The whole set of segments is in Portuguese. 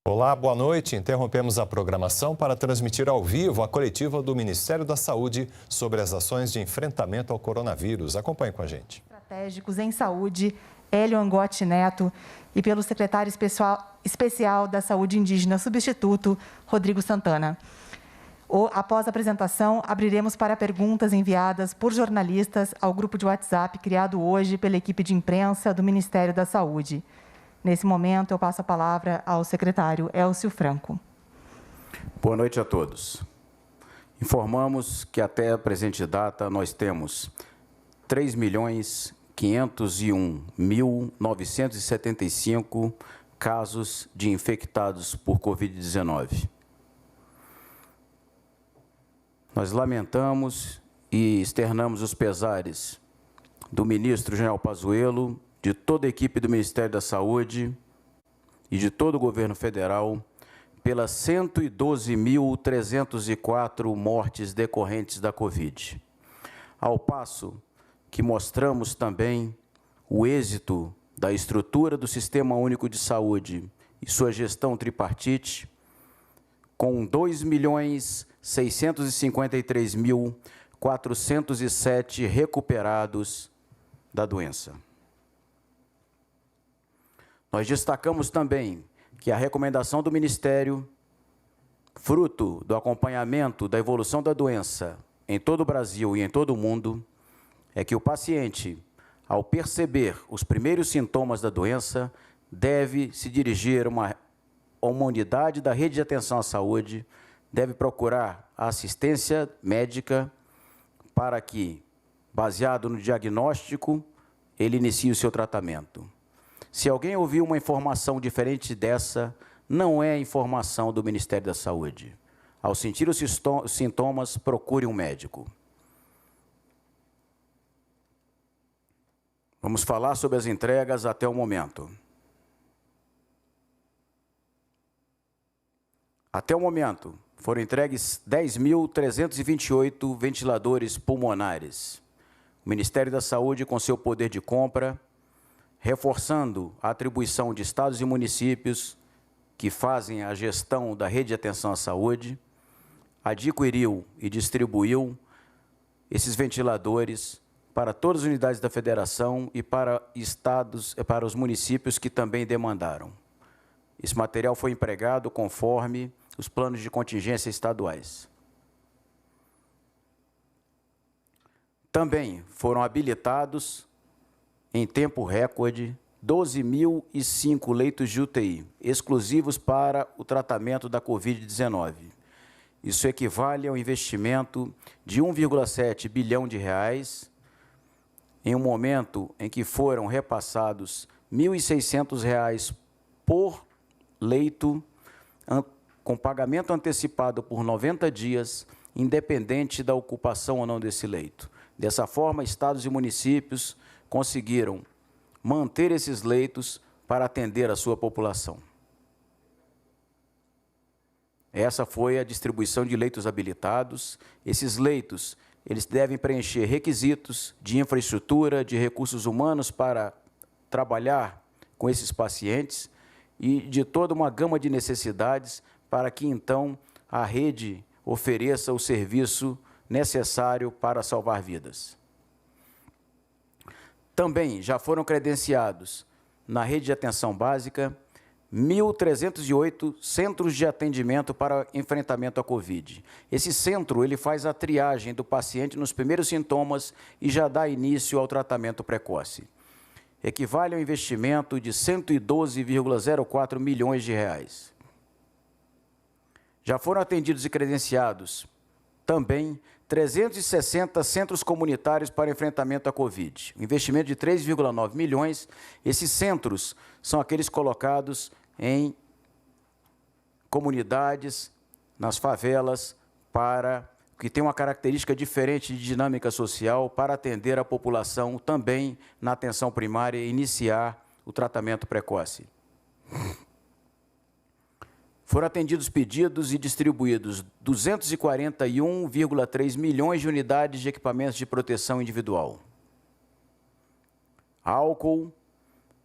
Olá, boa noite. Interrompemos a programação para transmitir ao vivo a coletiva do Ministério da Saúde sobre as ações de enfrentamento ao coronavírus. Acompanhe com a gente. Estratégicos em saúde, Hélio Angotti Neto, e pelo secretário especial da Saúde Indígena substituto, Rodrigo Santana. Após a apresentação, abriremos para perguntas enviadas por jornalistas ao grupo de WhatsApp criado hoje pela equipe de imprensa do Ministério da Saúde. Nesse momento, eu passo a palavra ao secretário Elcio Franco. Boa noite a todos. Informamos que até a presente data nós temos 3.501.975 casos de infectados por Covid-19. Nós lamentamos e externamos os pesares do ministro General Pazuello, de toda a equipe do Ministério da Saúde e de todo o governo federal pelas 112.304 mortes decorrentes da Covid. Ao passo que mostramos também o êxito da estrutura do Sistema Único de Saúde e sua gestão tripartite, com 2.653.407 recuperados da doença. Nós destacamos também que a recomendação do Ministério, fruto do acompanhamento da evolução da doença em todo o Brasil e em todo o mundo, é que o paciente, ao perceber os primeiros sintomas da doença, deve se dirigir a uma unidade da rede de atenção à saúde, deve procurar a assistência médica para que, baseado no diagnóstico, ele inicie o seu tratamento. Se alguém ouviu uma informação diferente dessa, não é informação do Ministério da Saúde. Ao sentir os sintomas, procure um médico. Vamos falar sobre as entregas até o momento. Até o momento, foram entregues 10.328 ventiladores pulmonares. O Ministério da Saúde, com seu poder de compra, reforçando a atribuição de estados e municípios que fazem a gestão da rede de atenção à saúde, adquiriu e distribuiu esses ventiladores para todas as unidades da federação e para os municípios que também demandaram. Esse material foi empregado conforme os planos de contingência estaduais. Também foram habilitados em tempo recorde, 12.005 leitos de UTI, exclusivos para o tratamento da Covid-19. Isso equivale ao investimento de 1,7 bilhão de reais, em um momento em que foram repassados R$ 1.600 por leito, com pagamento antecipado por 90 dias, independente da ocupação ou não desse leito. Dessa forma, estados e municípios conseguiram manter esses leitos para atender a sua população. Essa foi a distribuição de leitos habilitados. Esses leitos, eles devem preencher requisitos de infraestrutura, de recursos humanos para trabalhar com esses pacientes e de toda uma gama de necessidades para que, então, a rede ofereça o serviço necessário para salvar vidas. Também já foram credenciados na rede de atenção básica 1.308 centros de atendimento para enfrentamento à Covid. Esse centro ele faz a triagem do paciente nos primeiros sintomas e já dá início ao tratamento precoce. Equivale ao investimento de 112,04 milhões de reais. Já foram atendidos e credenciados também 360 centros comunitários para enfrentamento à Covid. Um investimento de 3,9 milhões. Esses centros são aqueles colocados em comunidades, nas favelas, que tem uma característica diferente de dinâmica social para atender a população também na atenção primária e iniciar o tratamento precoce. Foram atendidos pedidos e distribuídos 241,3 milhões de unidades de equipamentos de proteção individual. Álcool,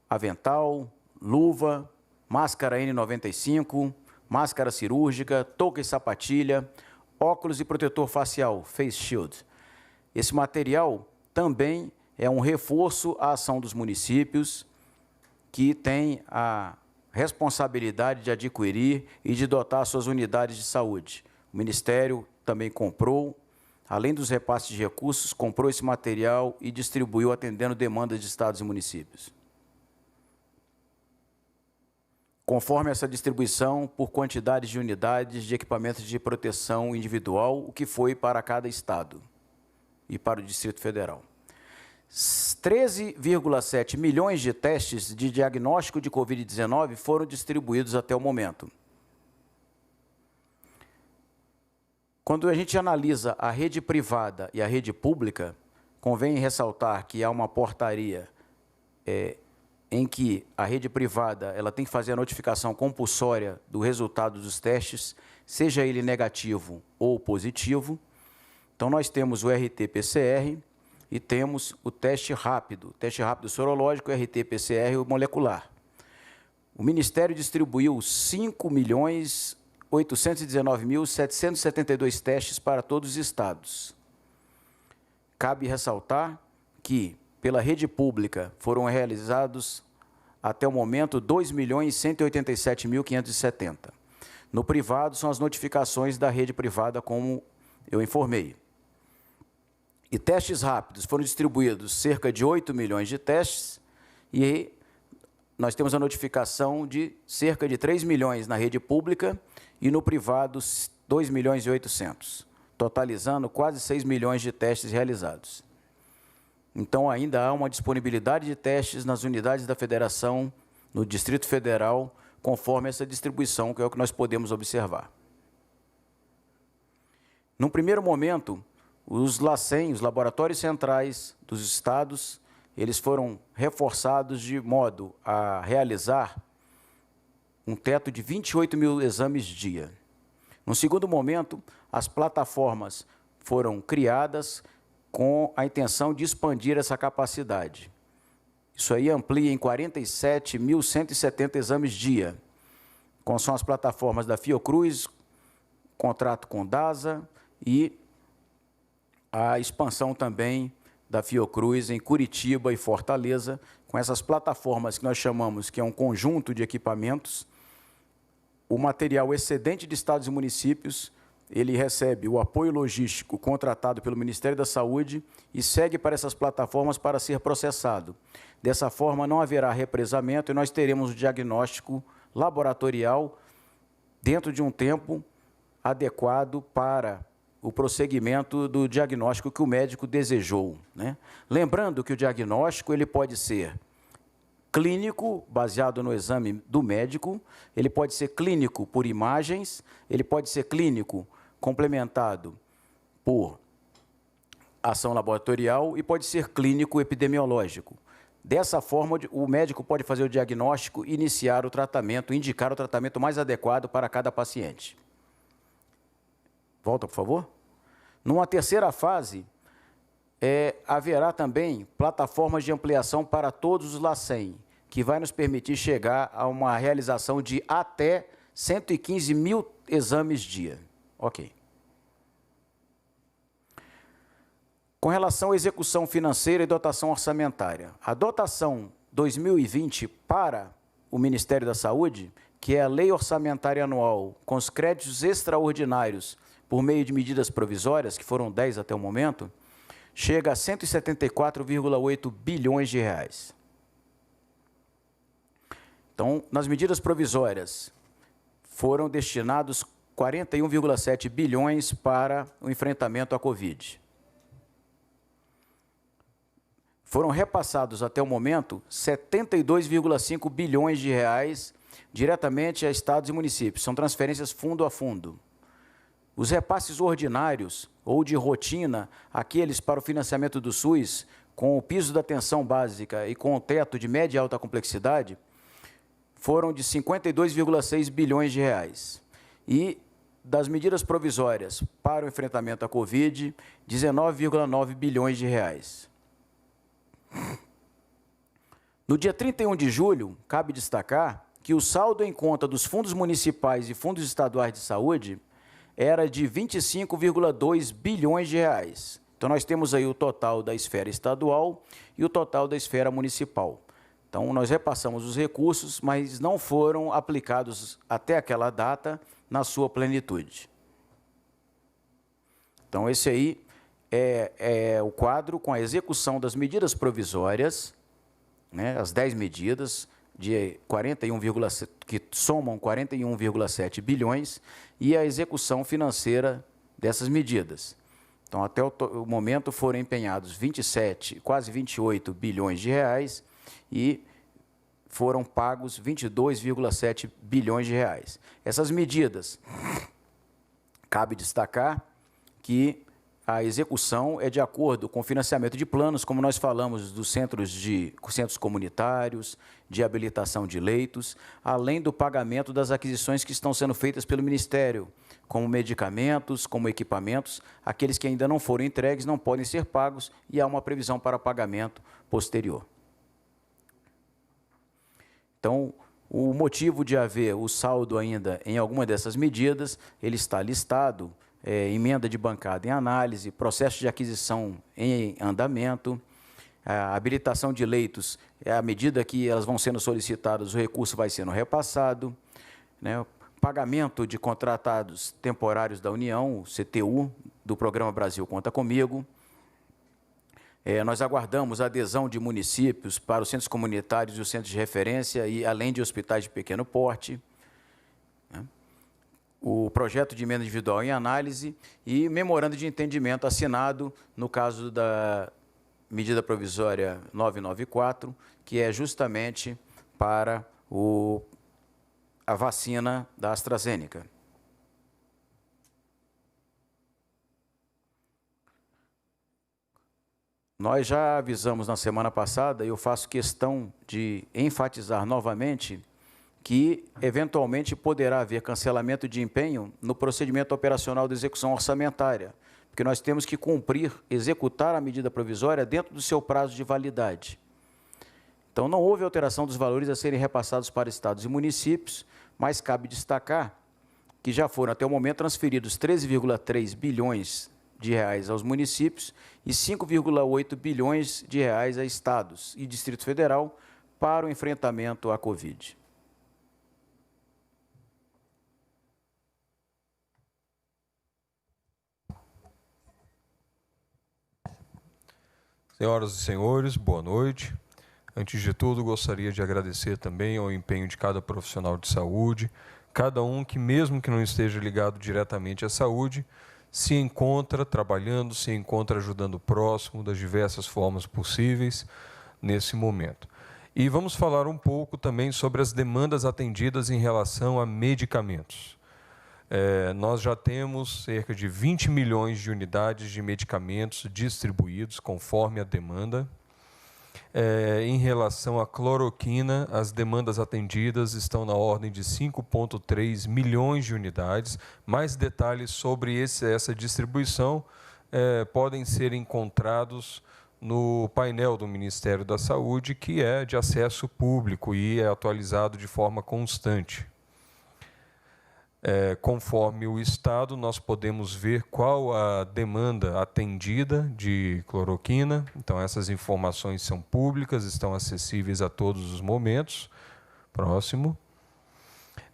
avental, luva, máscara N95, máscara cirúrgica, touca e sapatilha, óculos e protetor facial, face shield. Esse material também é um reforço à ação dos municípios que têm a responsabilidade de adquirir e de dotar suas unidades de saúde. O Ministério também comprou, além dos repasses de recursos, comprou esse material e distribuiu atendendo demandas de estados e municípios. Conforme essa distribuição por quantidades de unidades de equipamentos de proteção individual, o que foi para cada estado e para o Distrito Federal. 13,7 milhões de testes de diagnóstico de Covid-19 foram distribuídos até o momento. Quando a gente analisa a rede privada e a rede pública, convém ressaltar que há uma portaria em que a rede privada ela tem que fazer a notificação compulsória do resultado dos testes, seja ele negativo ou positivo. Então, nós temos o RT-PCR e temos o teste rápido sorológico, RT-PCR e o molecular. O Ministério distribuiu 5.819.772 testes para todos os estados. Cabe ressaltar que, pela rede pública, foram realizados, até o momento, 2.187.570. No privado, são as notificações da rede privada, como eu informei. E testes rápidos foram distribuídos cerca de 8 milhões de testes e nós temos a notificação de cerca de 3 milhões na rede pública e no privado 2 milhões e 800, totalizando quase 6 milhões de testes realizados. Então, ainda há uma disponibilidade de testes nas unidades da Federação, no Distrito Federal, conforme essa distribuição, que é o que nós podemos observar. Num primeiro momento, os LACEN, os laboratórios centrais dos estados, eles foram reforçados de modo a realizar um teto de 28 mil exames dia. No segundo momento, as plataformas foram criadas com a intenção de expandir essa capacidade. Isso aí amplia em 47.170 exames dia, com são as plataformas da Fiocruz, contrato com DASA e a expansão também da Fiocruz em Curitiba e Fortaleza, com essas plataformas que nós chamamos que é um conjunto de equipamentos. O material excedente de estados e municípios, ele recebe o apoio logístico contratado pelo Ministério da Saúde e segue para essas plataformas para ser processado. Dessa forma, não haverá represamento e nós teremos o diagnóstico laboratorial dentro de um tempo adequado para o prosseguimento do diagnóstico que o médico desejou, né? Lembrando que o diagnóstico ele pode ser clínico, baseado no exame do médico, ele pode ser clínico por imagens, ele pode ser clínico complementado por ação laboratorial e pode ser clínico epidemiológico. Dessa forma, o médico pode fazer o diagnóstico, iniciar o tratamento, indicar o tratamento mais adequado para cada paciente. Volta, por favor. Numa terceira fase, haverá também plataformas de ampliação para todos os LACEN, que vai nos permitir chegar a uma realização de até 115 mil exames dia. Ok. Com relação à execução financeira e dotação orçamentária, a dotação 2020 para o Ministério da Saúde, que é a Lei Orçamentária Anual, com os créditos extraordinários por meio de medidas provisórias, que foram 10 até o momento, chega a 174,8 bilhões de reais. Então, nas medidas provisórias, foram destinados 41,7 bilhões para o enfrentamento à Covid. Foram repassados até o momento 72,5 bilhões de reais diretamente a estados e municípios. São transferências fundo a fundo. Os repasses ordinários ou de rotina, aqueles para o financiamento do SUS, com o piso da atenção básica e com o teto de média e alta complexidade, foram de 52,6 bilhões de reais. E das medidas provisórias para o enfrentamento à Covid, 19,9 bilhões de reais. No dia 31 de julho, cabe destacar que o saldo em conta dos fundos municipais e fundos estaduais de saúde era de 25,2 bilhões de reais. Então, nós temos aí o total da esfera estadual e o total da esfera municipal. Então, nós repassamos os recursos, mas não foram aplicados até aquela data na sua plenitude. Então, esse aí é o quadro com a execução das medidas provisórias, né, as 10 medidas, de 41,7, que somam 41,7 bilhões, e a execução financeira dessas medidas. Então, até o momento foram empenhados 27, quase 28 bilhões de reais e foram pagos 22,7 bilhões de reais. Essas medidas, cabe destacar que a execução é de acordo com o financiamento de planos, como nós falamos, dos centros comunitários, de habilitação de leitos, além do pagamento das aquisições que estão sendo feitas pelo Ministério, como medicamentos, como equipamentos. Aqueles que ainda não foram entregues não podem ser pagos e há uma previsão para pagamento posterior. Então, o motivo de haver o saldo ainda em alguma dessas medidas, ele está listado, emenda de bancada em análise, processo de aquisição em andamento, a habilitação de leitos, à medida que elas vão sendo solicitadas, o recurso vai sendo repassado, né? Pagamento de contratados temporários da União, CTU, do Programa Brasil Conta Comigo. Nós aguardamos a adesão de municípios para os centros comunitários e os centros de referência, e além de hospitais de pequeno porte. O projeto de emenda individual em análise e memorando de entendimento assinado no caso da medida provisória 994, que é justamente para a vacina da AstraZeneca. Nós já avisamos na semana passada, e eu faço questão de enfatizar novamente, que, eventualmente, poderá haver cancelamento de empenho no procedimento operacional de execução orçamentária, porque nós temos que cumprir, executar a medida provisória dentro do seu prazo de validade. Então, não houve alteração dos valores a serem repassados para estados e municípios, mas cabe destacar que já foram, até o momento, transferidos 13,3 bilhões de reais aos municípios e 5,8 bilhões de reais a estados e Distrito Federal para o enfrentamento à Covid. Senhoras e senhores, boa noite. Antes de tudo, gostaria de agradecer também ao empenho de cada profissional de saúde, cada um que, mesmo que não esteja ligado diretamente à saúde, se encontra trabalhando, se encontra ajudando o próximo das diversas formas possíveis nesse momento. E vamos falar um pouco também sobre as demandas atendidas em relação a medicamentos. Nós já temos cerca de 20 milhões de unidades de medicamentos distribuídos conforme a demanda. Em relação à cloroquina, as demandas atendidas estão na ordem de 5,3 milhões de unidades. Mais detalhes sobre essa distribuição podem ser encontrados no painel do Ministério da Saúde, que é de acesso público e é atualizado de forma constante. Conforme o Estado, nós podemos ver qual a demanda atendida de cloroquina. Então, essas informações são públicas, estão acessíveis a todos os momentos. Próximo.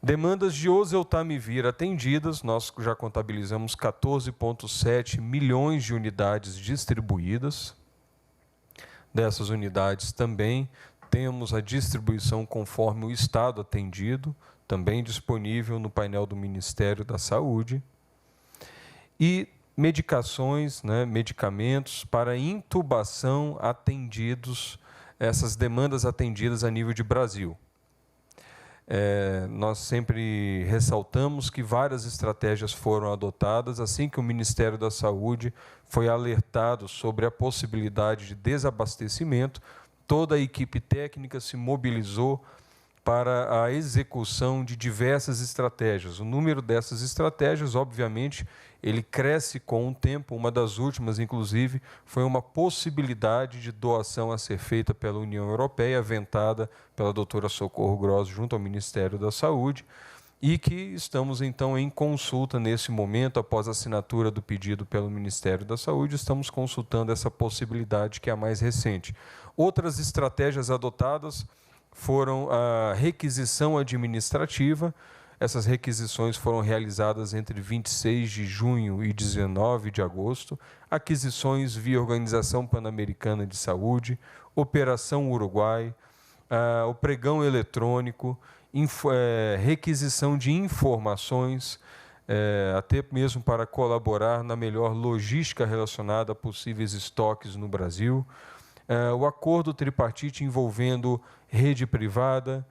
Demandas de oseltamivir atendidas, nós já contabilizamos 14,7 milhões de unidades distribuídas. Dessas unidades também temos a distribuição conforme o Estado atendido, também disponível no painel do Ministério da Saúde, e medicações, medicamentos para intubação atendidos, essas demandas atendidas a nível de Brasil. Nós sempre ressaltamos que várias estratégias foram adotadas assim que o Ministério da Saúde foi alertado sobre a possibilidade de desabastecimento. Toda a equipe técnica se mobilizou para a execução de diversas estratégias. O número dessas estratégias, obviamente, ele cresce com o tempo. Uma das últimas, inclusive, foi uma possibilidade de doação a ser feita pela União Europeia, aventada pela doutora Socorro Gross junto ao Ministério da Saúde, e que estamos, então, em consulta nesse momento, após a assinatura do pedido pelo Ministério da Saúde, estamos consultando essa possibilidade, que é a mais recente. Outras estratégias adotadas foram a requisição administrativa. Essas requisições foram realizadas entre 26 de junho e 19 de agosto, aquisições via Organização Pan-Americana de Saúde, Operação Uruguai, o pregão eletrônico, requisição de informações, até mesmo para colaborar na melhor logística relacionada a possíveis estoques no Brasil, o acordo tripartite envolvendo rede privada,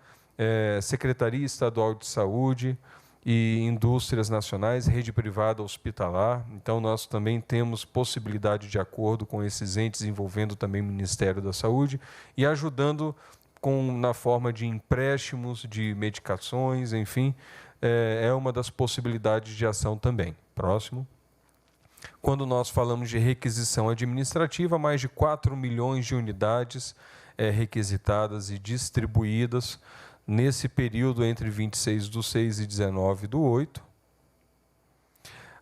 Secretaria Estadual de Saúde e indústrias nacionais, rede privada hospitalar. Então, nós também temos possibilidade de acordo com esses entes, envolvendo também o Ministério da Saúde e ajudando na forma de empréstimos de medicações, enfim, é uma das possibilidades de ação também. Próximo. Quando nós falamos de requisição administrativa, mais de 4 milhões de unidades requisitadas e distribuídas nesse período entre 26/6 e 19/8.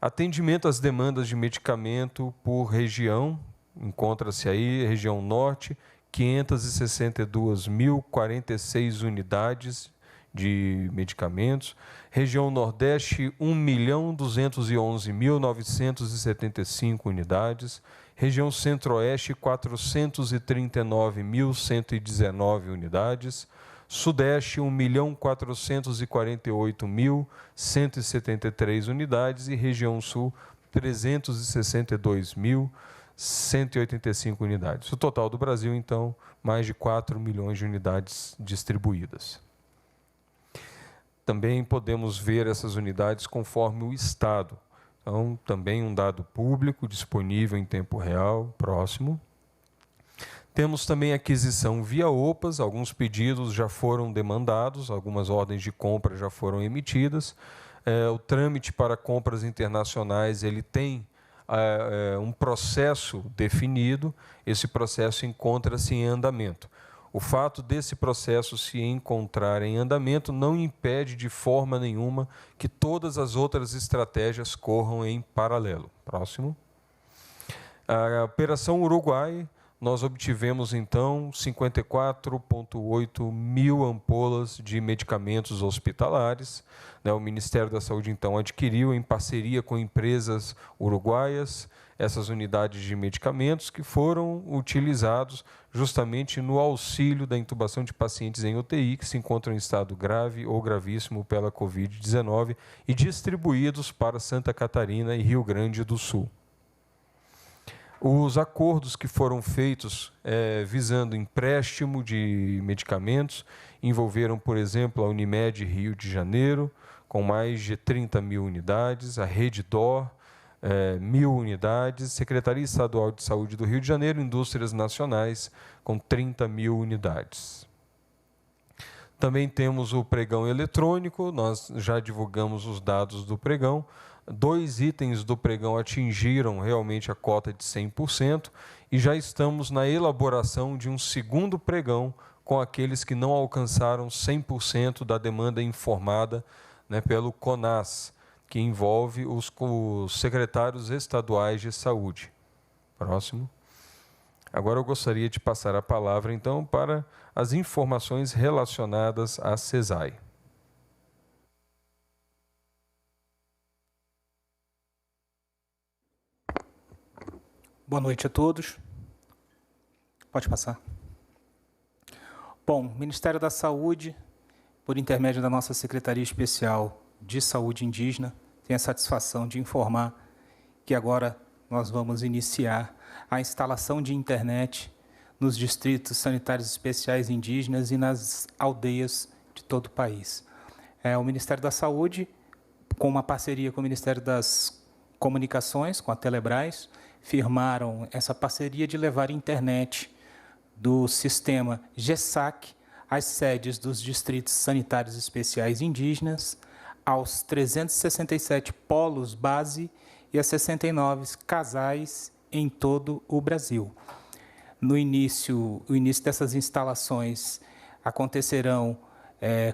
Atendimento às demandas de medicamento por região, encontra-se aí, região norte, 562.046 unidades de medicamentos, região nordeste, 1.211.975 unidades, região centro-oeste, 439.119 unidades, sudeste, 1.448.173 unidades e região sul, 362.185 unidades. O total do Brasil, então, mais de 4 milhões de unidades distribuídas. Também podemos ver essas unidades conforme o estado. Então, também um dado público disponível em tempo real. Próximo. Temos também aquisição via OPAS, alguns pedidos já foram demandados, algumas ordens de compra já foram emitidas. O trâmite para compras internacionais, ele tem um processo definido, esse processo encontra-se em andamento. O fato desse processo se encontrar em andamento não impede de forma nenhuma que todas as outras estratégias corram em paralelo. Próximo. A Operação Uruguai, nós obtivemos, então, 54,8 mil ampolas de medicamentos hospitalares. O Ministério da Saúde, então, adquiriu, em parceria com empresas uruguaias, essas unidades de medicamentos que foram utilizados justamente no auxílio da intubação de pacientes em UTI que se encontram em estado grave ou gravíssimo pela Covid-19 e distribuídos para Santa Catarina e Rio Grande do Sul. Os acordos que foram feitos visando empréstimo de medicamentos envolveram, por exemplo, a Unimed Rio de Janeiro, com mais de 30 mil unidades, a Rede DOR, 1.000 unidades, Secretaria Estadual de Saúde do Rio de Janeiro, Indústrias Nacionais, com 30 mil unidades. Também temos o pregão eletrônico, nós já divulgamos os dados do pregão. 2 itens do pregão atingiram realmente a cota de 100% e já estamos na elaboração de um segundo pregão com aqueles que não alcançaram 100% da demanda informada, pelo CONAS, que envolve os secretários estaduais de saúde. Próximo. Agora eu gostaria de passar a palavra, então, para as informações relacionadas à CESAI. Boa noite a todos. Pode passar. Bom, o Ministério da Saúde, por intermédio da nossa Secretaria Especial de Saúde Indígena, tem a satisfação de informar que agora nós vamos iniciar a instalação de internet nos distritos sanitários especiais indígenas e nas aldeias de todo o país. O Ministério da Saúde, com uma parceria com o Ministério das Comunicações, com a Telebrás, firmaram essa parceria de levar internet do sistema GESAC às sedes dos distritos sanitários especiais indígenas, aos 367 polos base e a 69 casais em todo o Brasil. O início dessas instalações acontecerão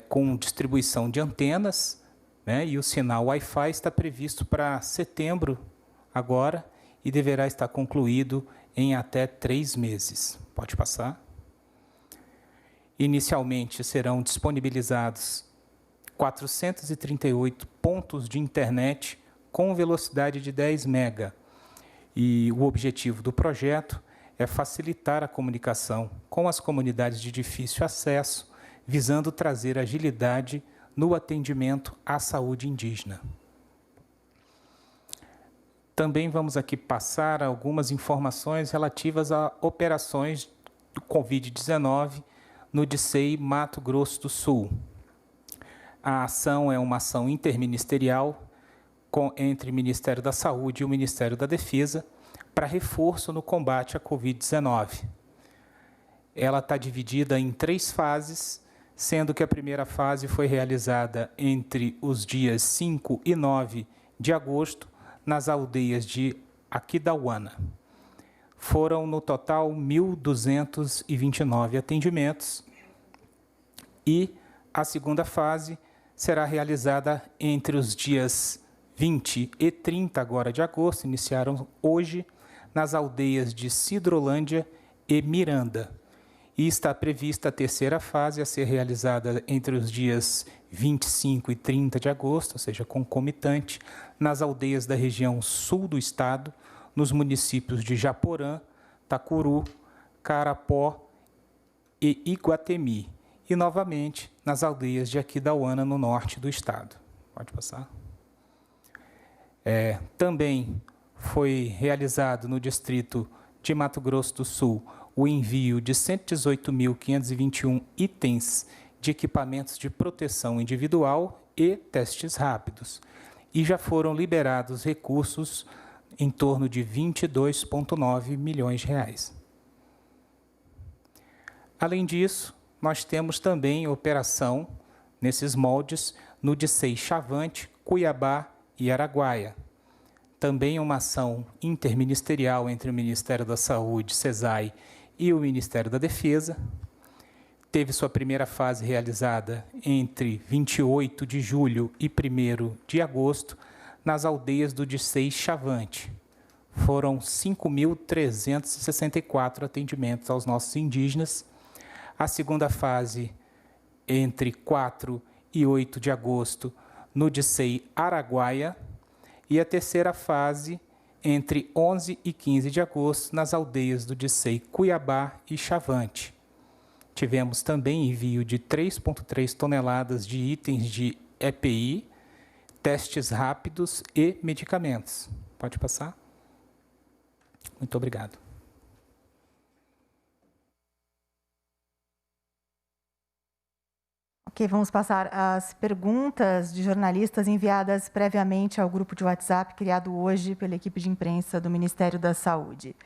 com distribuição de antenas, né, e o sinal Wi-Fi está previsto para setembro agora e deverá estar concluído em até 3 meses. Pode passar. Inicialmente serão disponibilizados 438 pontos de internet com velocidade de 10 mega. E o objetivo do projeto é facilitar a comunicação com as comunidades de difícil acesso, visando trazer agilidade no atendimento à saúde indígena. Também vamos aqui passar algumas informações relativas a operações do Covid-19 no DICEI Mato Grosso do Sul. A ação é uma ação interministerial entre o Ministério da Saúde e o Ministério da Defesa para reforço no combate à Covid-19. Ela está dividida em 3 fases, sendo que a primeira fase foi realizada entre os dias 5 e 9 de agosto, nas aldeias de Aquidauana. Foram, no total, 1.229 atendimentos e a segunda fase será realizada entre os dias 20 e 30 agora de agosto, iniciaram hoje, nas aldeias de Sidrolândia e Miranda. E está prevista a terceira fase a ser realizada entre os dias 25 e 30 de agosto, ou seja, concomitante, nas aldeias da região sul do estado, nos municípios de Japorã, Tacuru, Carapó e Iguatemi, e, novamente, nas aldeias de Aquidauana, no norte do estado. Pode passar. Também foi realizado no distrito de Mato Grosso do Sul o envio de 118.521 itens de equipamentos de proteção individual e testes rápidos. E já foram liberados recursos em torno de R$ 22,9 milhões. Além disso, nós temos também operação nesses moldes no DICEI Chavante, Cuiabá e Araguaia. Também uma ação interministerial entre o Ministério da Saúde, SESAI, e o Ministério da Defesa. Teve sua primeira fase realizada entre 28 de julho e 1º de agosto, nas aldeias do DICEI Chavante. Foram 5.364 atendimentos aos nossos indígenas. A segunda fase, entre 4 e 8 de agosto, no DICEI Araguaia, e a terceira fase, entre 11 e 15 de agosto, nas aldeias do DICEI Cuiabá e Chavante. Tivemos também envio de 3,3 toneladas de itens de EPI, testes rápidos e medicamentos. Pode passar? Muito obrigado. Ok, vamos passar às perguntas de jornalistas enviadas previamente ao grupo de WhatsApp criado hoje pela equipe de imprensa do Ministério da Saúde.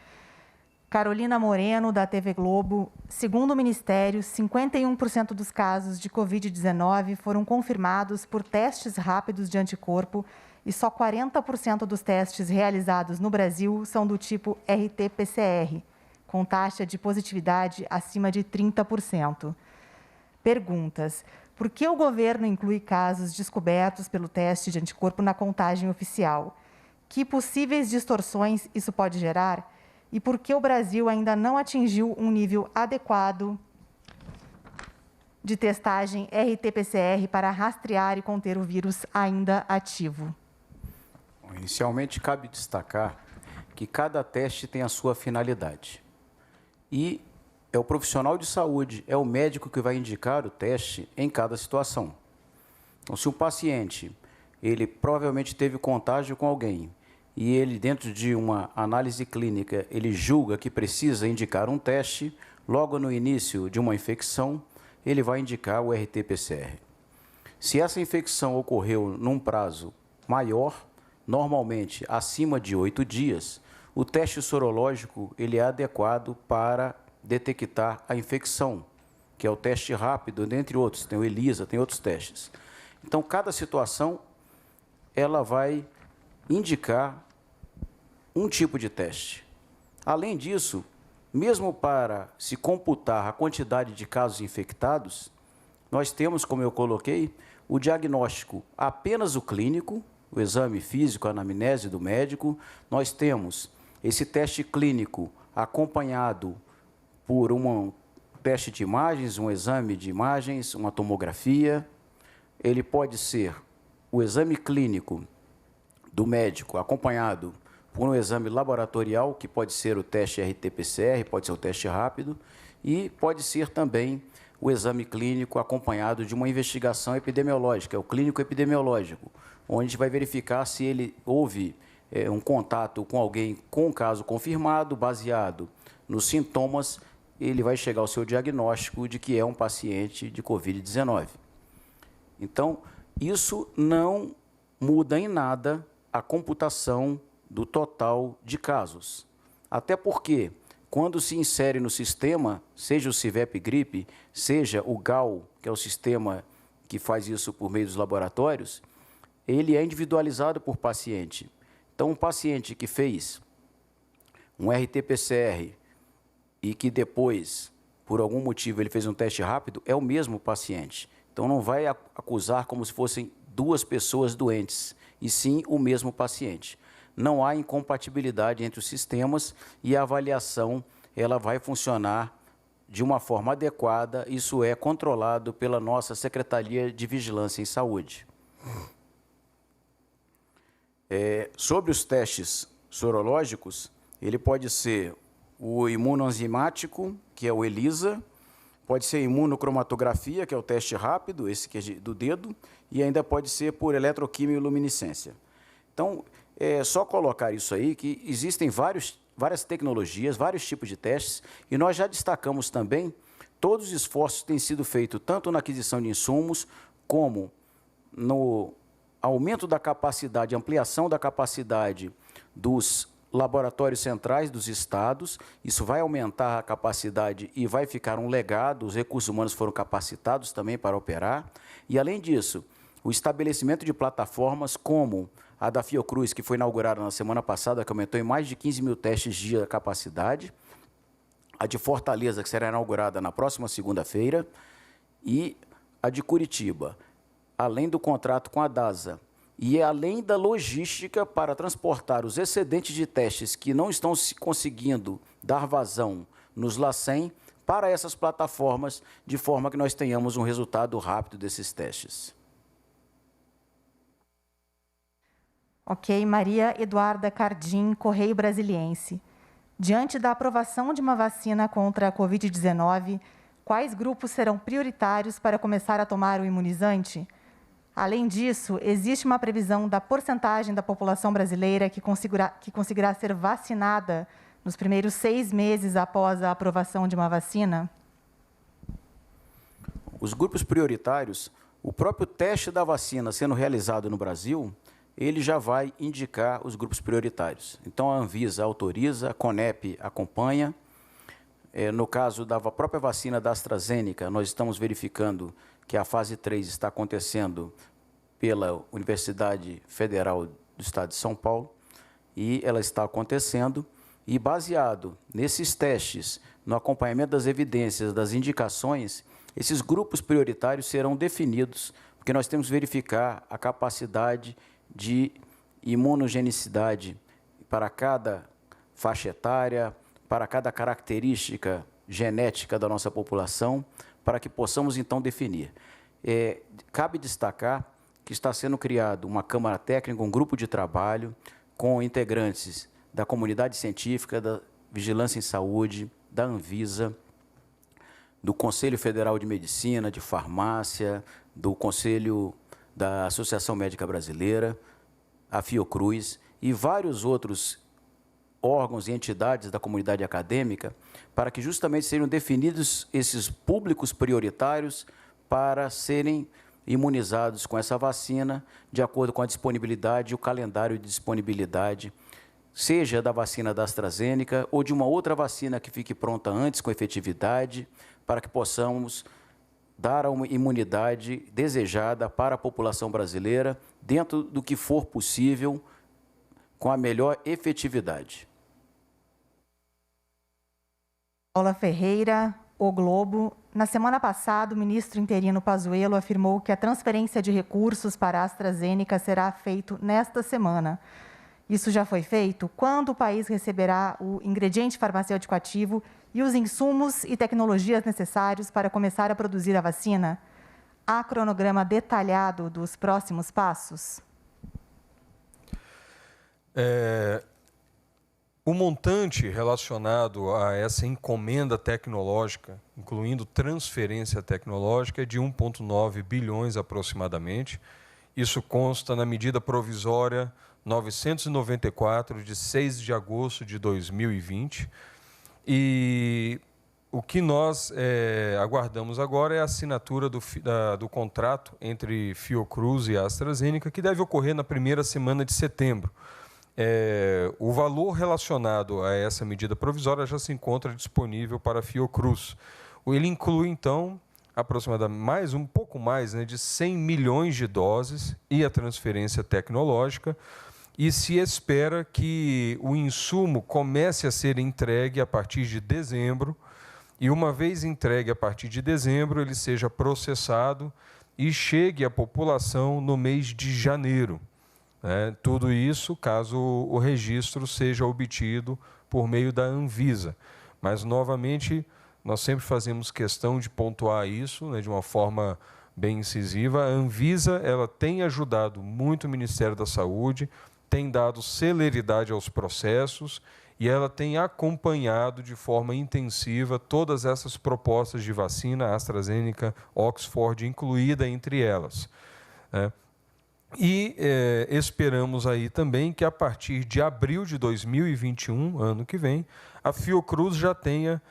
Carolina Moreno, da TV Globo. Segundo o Ministério, 51% dos casos de Covid-19 foram confirmados por testes rápidos de anticorpo e só 40% dos testes realizados no Brasil são do tipo RT-PCR, com taxa de positividade acima de 30%. Perguntas. Por que o governo inclui casos descobertos pelo teste de anticorpo na contagem oficial? Que possíveis distorções isso pode gerar? E por que o Brasil ainda não atingiu um nível adequado de testagem RT-PCR para rastrear e conter o vírus ainda ativo? Inicialmente, cabe destacar que cada teste tem a sua finalidade. E é o profissional de saúde, é o médico que vai indicar o teste em cada situação. Então, se o paciente, ele provavelmente teve contágio com alguém, e ele, dentro de uma análise clínica, ele julga que precisa indicar um teste, logo no início de uma infecção, ele vai indicar o RT-PCR. Se essa infecção ocorreu num prazo maior, normalmente acima de 8 dias, o teste sorológico ele é adequado para detectar a infecção, que é o teste rápido, dentre outros, tem o ELISA, tem outros testes. Então, cada situação, ela vai indicar um tipo de teste. Além disso, mesmo para se computar a quantidade de casos infectados, nós temos, como eu coloquei, o diagnóstico apenas o clínico, o exame físico, a anamnese do médico. Nós temos esse teste clínico acompanhado por um teste de imagens, um exame de imagens, uma tomografia. Ele pode ser o exame clínico do médico acompanhado por um exame laboratorial, que pode ser o teste RT-PCR, pode ser o teste rápido, e pode ser também o exame clínico acompanhado de uma investigação epidemiológica, o clínico epidemiológico, onde a gente vai verificar se houve um contato com alguém com um caso confirmado, baseado nos sintomas, ele vai chegar ao seu diagnóstico de que é um paciente de Covid-19. Então, isso não muda em nada a computação do total de casos. Até porque, quando se insere no sistema, seja o CIVEP-Gripe, seja o GAL, que é o sistema que faz isso por meio dos laboratórios, ele é individualizado por paciente. Então, um paciente que fez um RT-PCR e que depois, por algum motivo, ele fez um teste rápido, é o mesmo paciente. Então, não vai acusar como se fossem duas pessoas doentes, e sim o mesmo paciente. Não há incompatibilidade entre os sistemas e a avaliação ela vai funcionar de uma forma adequada. Isso é controlado pela nossa Secretaria de Vigilância em Saúde. Sobre os testes sorológicos, ele pode ser o imunoenzimático, que é o ELISA, pode ser imunocromatografia, que é o teste rápido, esse que é do dedo, e ainda pode ser por eletroquimioluminescência. Então, é só colocar isso aí, que existem várias tecnologias, vários tipos de testes, e nós já destacamos também todos os esforços que têm sido feitos, tanto na aquisição de insumos, como no aumento da capacidade, ampliação da capacidade dos laboratórios centrais dos estados. Isso vai aumentar a capacidade e vai ficar um legado. Os recursos humanos foram capacitados também para operar. E, além disso, o estabelecimento de plataformas como a da Fiocruz, que foi inaugurada na semana passada, que aumentou em mais de 15 mil testes de capacidade, a de Fortaleza, que será inaugurada na próxima segunda-feira, e a de Curitiba, além do contrato com a DASA, e além da logística para transportar os excedentes de testes que não estão se conseguindo dar vazão nos LACEN para essas plataformas, de forma que nós tenhamos um resultado rápido desses testes. Ok, Maria Eduarda Cardim, Correio Brasiliense. Diante da aprovação de uma vacina contra a Covid-19, quais grupos serão prioritários para começar a tomar o imunizante? Além disso, existe uma previsão da porcentagem da população brasileira que conseguirá ser vacinada nos primeiros 6 meses após a aprovação de uma vacina? Os grupos prioritários, o próprio teste da vacina sendo realizado no Brasil, ele já vai indicar os grupos prioritários. Então, a Anvisa autoriza, a CONEP acompanha. No caso da própria vacina da AstraZeneca, nós estamos verificando que a fase 3 está acontecendo pela Universidade Federal do Estado de São Paulo, e ela está acontecendo, e baseado nesses testes, no acompanhamento das evidências, das indicações, esses grupos prioritários serão definidos, porque nós temos que verificar a capacidade de imunogenicidade para cada faixa etária, para cada característica genética da nossa população, para que possamos, então, definir. Cabe destacar que está sendo criado uma Câmara Técnica, um grupo de trabalho com integrantes da comunidade científica, da Vigilância em Saúde, da Anvisa, do Conselho Federal de Medicina, de Farmácia, do Conselho da Associação Médica Brasileira, a Fiocruz e vários outros órgãos e entidades da comunidade acadêmica, para que justamente sejam definidos esses públicos prioritários para serem imunizados com essa vacina, de acordo com a disponibilidade e o calendário de disponibilidade, seja da vacina da AstraZeneca ou de uma outra vacina que fique pronta antes, com efetividade, para que possamos dar uma imunidade desejada para a população brasileira, dentro do que for possível, com a melhor efetividade. Paula Ferreira, O Globo. Na semana passada, o ministro interino Pazuello afirmou que a transferência de recursos para a AstraZeneca será feita nesta semana. Isso já foi feito? Quando o país receberá o ingrediente farmacêutico ativo e os insumos e tecnologias necessários para começar a produzir a vacina? Há cronograma detalhado dos próximos passos? O montante relacionado a essa encomenda tecnológica, incluindo transferência tecnológica, é de 1,9 bilhões aproximadamente. Isso consta na medida provisória 994, de 6 de agosto de 2020. E o que nós aguardamos agora é a assinatura do contrato entre Fiocruz e AstraZeneca, que deve ocorrer na primeira semana de setembro. O valor relacionado a essa medida provisória já se encontra disponível para a Fiocruz. Ele inclui, então, aproximadamente um pouco mais, de 100 milhões de doses e a transferência tecnológica, e se espera que o insumo comece a ser entregue a partir de dezembro, e uma vez entregue a partir de dezembro, ele seja processado e chegue à população no mês de janeiro. Tudo isso caso o registro seja obtido por meio da Anvisa. Mas, novamente, nós sempre fazemos questão de pontuar isso, de uma forma bem incisiva. A Anvisa ela tem ajudado muito o Ministério da Saúde, tem dado celeridade aos processos e ela tem acompanhado de forma intensiva todas essas propostas de vacina, AstraZeneca, Oxford, incluída entre elas. E esperamos aí também que a partir de abril de 2021, ano que vem, a Fiocruz já tenha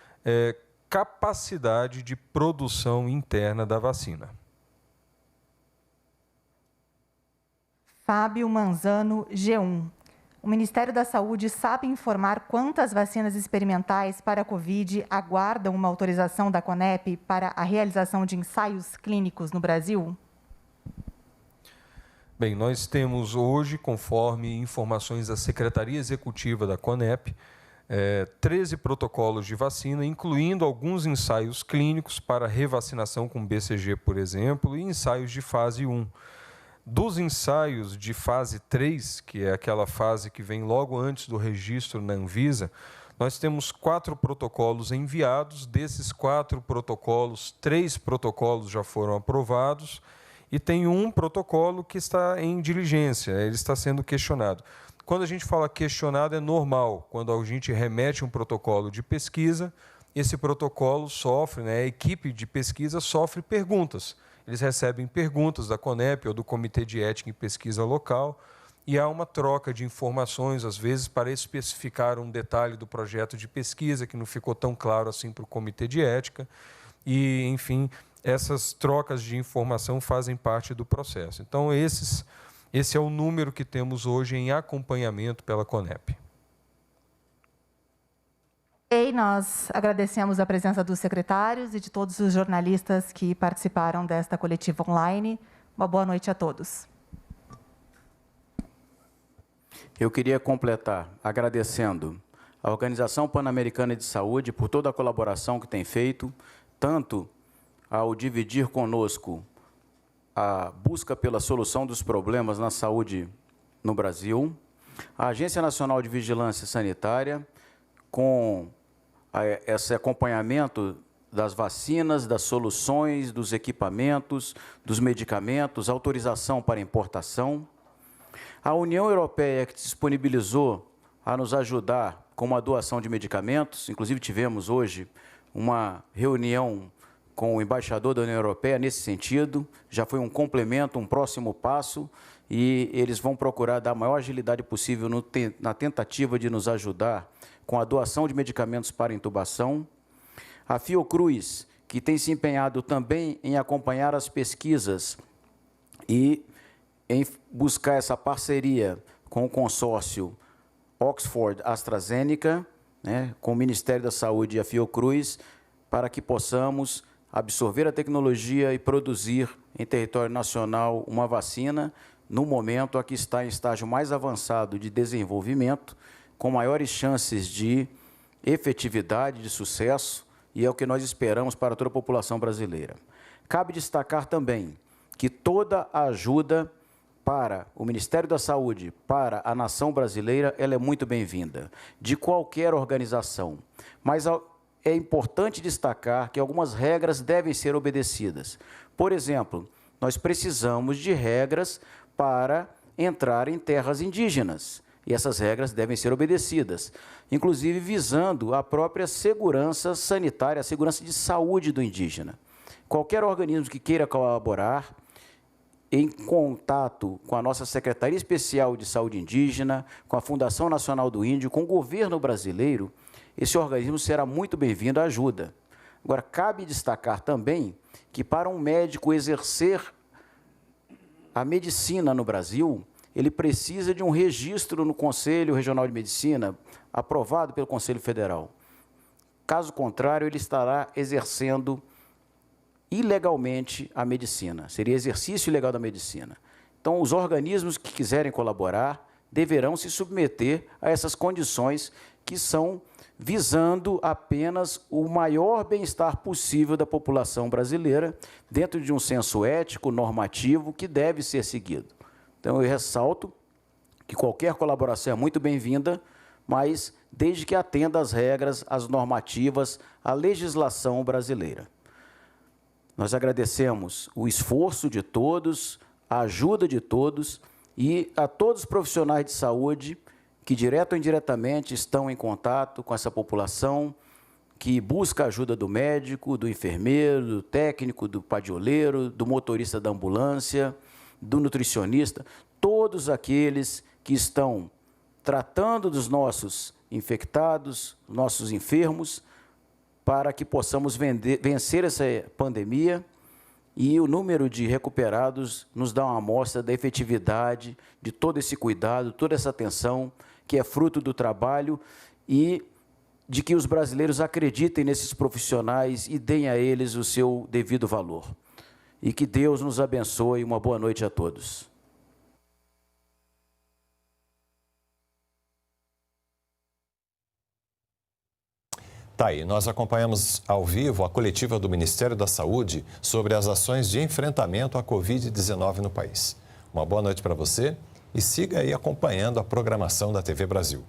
capacidade de produção interna da vacina. Fábio Manzano, G1. O Ministério da Saúde sabe informar quantas vacinas experimentais para a Covid aguardam uma autorização da CONEP para a realização de ensaios clínicos no Brasil? Bem, nós temos hoje, conforme informações da Secretaria Executiva da CONEP, 13 protocolos de vacina, incluindo alguns ensaios clínicos para revacinação com BCG, por exemplo, e ensaios de fase 1. Dos ensaios de fase 3, que é aquela fase que vem logo antes do registro na Anvisa, nós temos 4 protocolos enviados. Desses 4 protocolos, 3 protocolos já foram aprovados e tem um protocolo que está em diligência, ele está sendo questionado. Quando a gente fala questionado, é normal. Quando a gente remete um protocolo de pesquisa, esse protocolo sofre, a equipe de pesquisa sofre perguntas. Eles recebem perguntas da CONEP ou do Comitê de Ética em Pesquisa Local e há uma troca de informações, às vezes, para especificar um detalhe do projeto de pesquisa que não ficou tão claro assim para o Comitê de Ética. E, enfim, essas trocas de informação fazem parte do processo. Então, esse é o número que temos hoje em acompanhamento pela CONEP. E nós agradecemos a presença dos secretários e de todos os jornalistas que participaram desta coletiva online. Uma boa noite a todos. Eu queria completar agradecendo a Organização Pan-Americana de Saúde por toda a colaboração que tem feito, tanto ao dividir conosco a busca pela solução dos problemas na saúde no Brasil, a Agência Nacional de Vigilância Sanitária, com esse acompanhamento das vacinas, das soluções, dos equipamentos, dos medicamentos, autorização para importação. A União Europeia, que disponibilizou a nos ajudar com a doação de medicamentos, inclusive tivemos hoje uma reunião com o embaixador da União Europeia nesse sentido, já foi um complemento, um próximo passo, e eles vão procurar dar a maior agilidade possível na tentativa de nos ajudar com a doação de medicamentos para intubação. A Fiocruz, que tem se empenhado também em acompanhar as pesquisas e em buscar essa parceria com o consórcio Oxford AstraZeneca, com o Ministério da Saúde e a Fiocruz, para que possamos absorver a tecnologia e produzir em território nacional uma vacina no momento a que está em estágio mais avançado de desenvolvimento, com maiores chances de efetividade, de sucesso, e é o que nós esperamos para toda a população brasileira. Cabe destacar também que toda a ajuda para o Ministério da Saúde, para a nação brasileira, ela é muito bem-vinda, de qualquer organização. Mas é importante destacar que algumas regras devem ser obedecidas. Por exemplo, nós precisamos de regras para entrar em terras indígenas, e essas regras devem ser obedecidas, inclusive visando a própria segurança sanitária, a segurança de saúde do indígena. Qualquer organismo que queira colaborar, em contato com a nossa Secretaria Especial de Saúde Indígena, com a Fundação Nacional do Índio, com o governo brasileiro, esse organismo será muito bem-vindo à ajuda. Agora, cabe destacar também que para um médico exercer a medicina no Brasil, ele precisa de um registro no Conselho Regional de Medicina, aprovado pelo Conselho Federal. Caso contrário, ele estará exercendo ilegalmente a medicina, seria exercício ilegal da medicina. Então, os organismos que quiserem colaborar deverão se submeter a essas condições que são visando apenas o maior bem-estar possível da população brasileira, dentro de um senso ético, normativo, que deve ser seguido. Então, eu ressalto que qualquer colaboração é muito bem-vinda, mas desde que atenda às regras, às normativas, à legislação brasileira. Nós agradecemos o esforço de todos, a ajuda de todos e a todos os profissionais de saúde que, direto ou indiretamente, estão em contato com essa população, que busca a ajuda do médico, do enfermeiro, do técnico, do padioleiro, do motorista da ambulância, do nutricionista, todos aqueles que estão tratando dos nossos infectados, nossos enfermos, para que possamos vencer essa pandemia, e o número de recuperados nos dá uma amostra da efetividade de todo esse cuidado, toda essa atenção, que é fruto do trabalho e de que os brasileiros acreditem nesses profissionais e deem a eles o seu devido valor. E que Deus nos abençoe. Uma boa noite a todos. Tá aí, nós acompanhamos ao vivo a coletiva do Ministério da Saúde sobre as ações de enfrentamento à Covid-19 no país. Uma boa noite para você e siga aí acompanhando a programação da TV Brasil.